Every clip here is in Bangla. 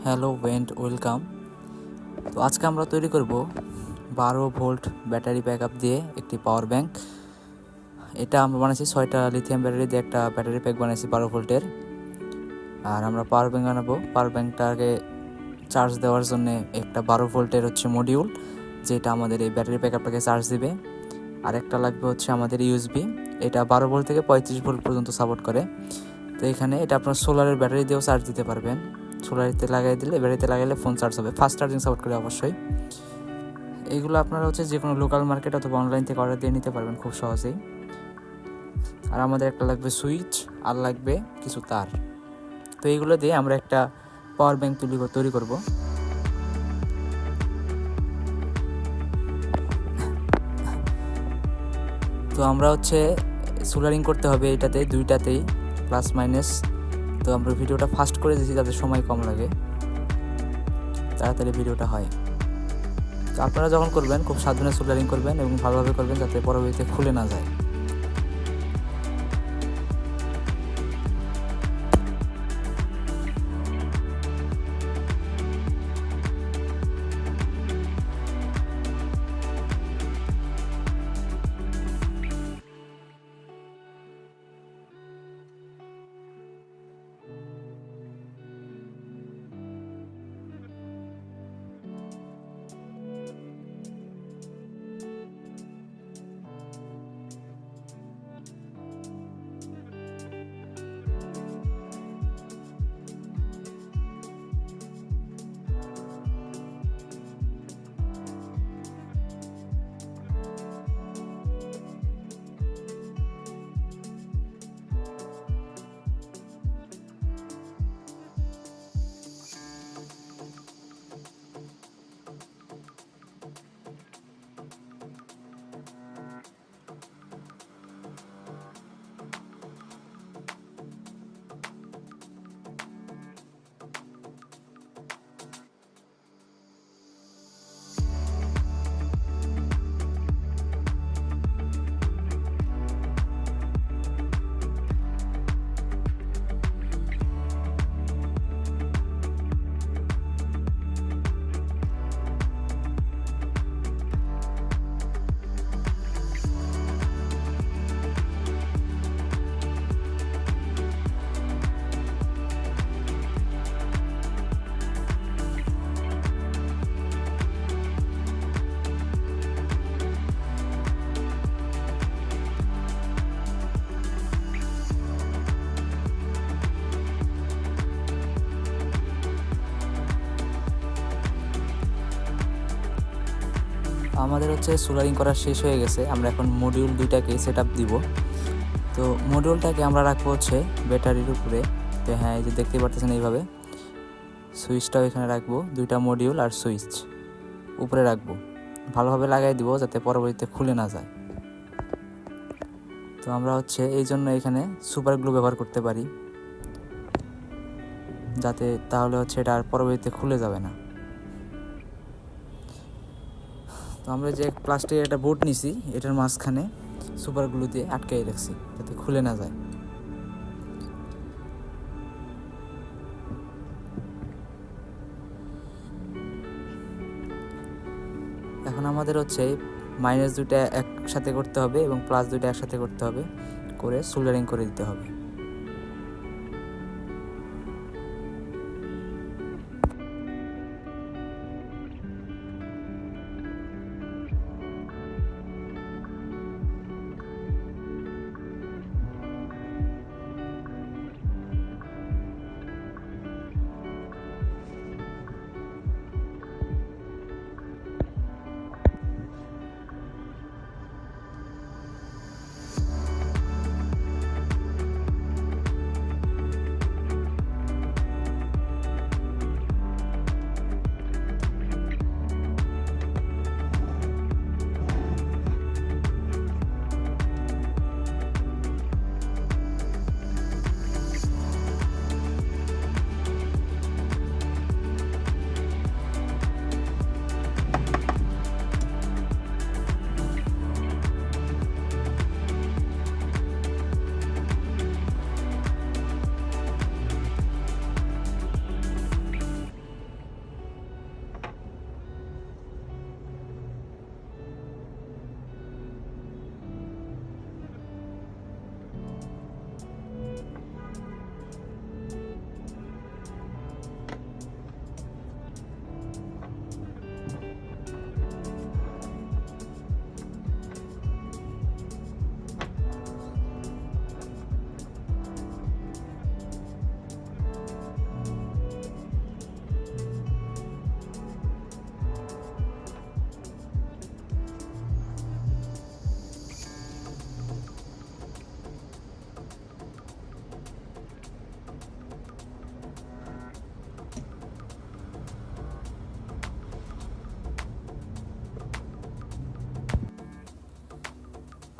Hello ওয়েন্ড welcome. তো আজকে আমরা তৈরি করব 12 ভোল্ট ব্যাটারি ব্যাকআপ দিয়ে একটি পাওয়ার ব্যাংক। এটা আমরা বানাইছি 6টা লিথিয়াম ব্যাটারি দিয়ে একটা ব্যাটারি প্যাক বানাইছি 12 ভোল্টের। আর আমরা পাওয়ার ব্যাংক বানাবো। পাওয়ার ব্যাংকটাকে চার্জ দেওয়ার জন্য একটা 12 ভোল্টের মডিউল, যেটা আমাদের এই ব্যাটারি ব্যাকআপটাকে চার্জ দিবে। আর একটা লাগবে আমাদের ইউএসবি। এটা 12 ভোল্ট থেকে 35 ভোল্ট পর্যন্ত সাপোর্ট করে। তো এখানে এটা আপনার সোলারের ব্যাটারি দিয়েও চার্জ দিতে পারবেন। সোলারিতে লাগাই দিলে, ব্যাটারিতে লাগাইলে ফোন চার্জ হবে। ফাস্ট চার্জিং সাপোর্ট করে অবশ্যই। এইগুলো আপনারা যে কোনো লোকাল মার্কেট অথবা অনলাইন থেকে অর্ডার দিয়ে নিতে পারবেন খুব সহজেই। আর আমাদের একটা লাগবে সুইচ, আর লাগবে কিছু তার। তো এইগুলো দিয়ে আমরা একটা পাওয়ার ব্যাংক তৈরি করব। তো আমরা সোলারিং করতে হবে এটাতে, দুইটাতেই প্লাস মাইনাস। তো আমরা ভিডিওটা ফাস্ট করে দিয়েছি যাতে সময় কম লাগে, তাড়াতাড়ি ভিডিওটা হয়। তো আপনারা যখন করবেন খুব সাবধানে সোল্ডারিং করবেন এবং ভালোভাবে করবেন যাতে পরবর্তীতে খুলে না যায়। আমাদের সোলারিং করা শেষ হয়ে গেছে। আমরা এখন মডিউল দুইটাকে সেট আপ দিব। তো মডিউলটাকে আমরা রাখবো ব্যাটারির উপরে। তো হ্যাঁ, এই যে দেখতে পারতেছেন এইভাবে। সুইচটাও এখানে রাখবো, দুইটা মডিউল আর সুইচ উপরে রাখবো। ভালোভাবে লাগাই দিব যাতে পরবর্তীতে খুলে না যায়। তো আমরা এই জন্য এখানে সুপার গ্লু ব্যবহার করতে পারি, যাতে তাহলে এটা আর পরবর্তীতে খুলে যাবে না। তো আমরা যে প্লাস্টিকের একটা বোর্ড নিছি, এটার মাঝখানে সুপার গ্লু দিয়ে আটকাই রাখছি যাতে খুলে না যায়। এখন আমাদের মাইনাস দুইটা একসাথে করতে হবে এবং প্লাস দুইটা একসাথে করতে হবে, করে সোল্ডারিং করে দিতে হবে।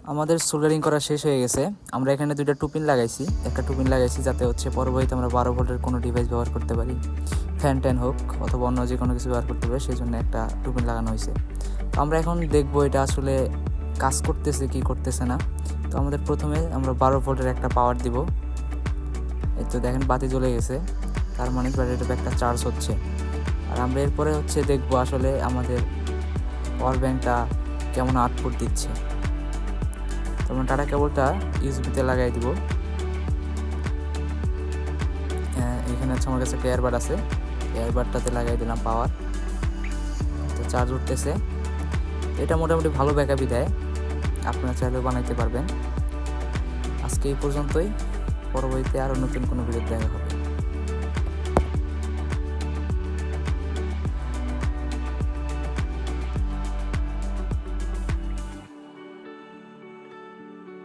আমাদের সোল্ডারিং করা শেষ হয়ে গেছে। আমরা এখানে দুইটা টুপিন লাগাইছি, একটা টুপিন লাগাইছি যাতে হচ্ছে পরবর্তীতে আমরা 12 ভোল্টের কোনো ডিভাইস ব্যবহার করতে পারি, ফ্যান ট্যান হোক অথবা অন্য যে কোনো কিছু ব্যবহার করতে পারি, সেই জন্য একটা টুপিন লাগানো হয়েছে। তো আমরা এখন দেখবো এটা আসলে কাজ করতেছে কি করতেছে না। তো আমাদের প্রথমে আমরা 12 ভোল্টের একটা পাওয়ার দিব। এই তো দেখেন বাতি জ্বলে গেছে, তার মানে ব্যাটারি ব্যাগটা চার্জ হচ্ছে। আর আমরা এরপরে হচ্ছে দেখবো আসলে আমাদের পাওয়ার ব্যাংকটা কেমন আউটপুট দিচ্ছে। তো আমরা টাটা কেবলটা ইউএসবিতে লাগাই দিব। এখানে হচ্ছে আমার কাছে একটা এয়ারবাড আছে, এয়ারবাডটাতে লাগাই দিলাম পাওয়ার। তো চার্জ উঠতেছে। এটা মোটামুটি ভালো ব্যাকআপই দেয়, আপনারা চাইলেও বানাইতে পারবেন। আজকে এই পর্যন্তই, পরবর্তীতে আরও নতুন কোনো ভিডিও দেখা হবে।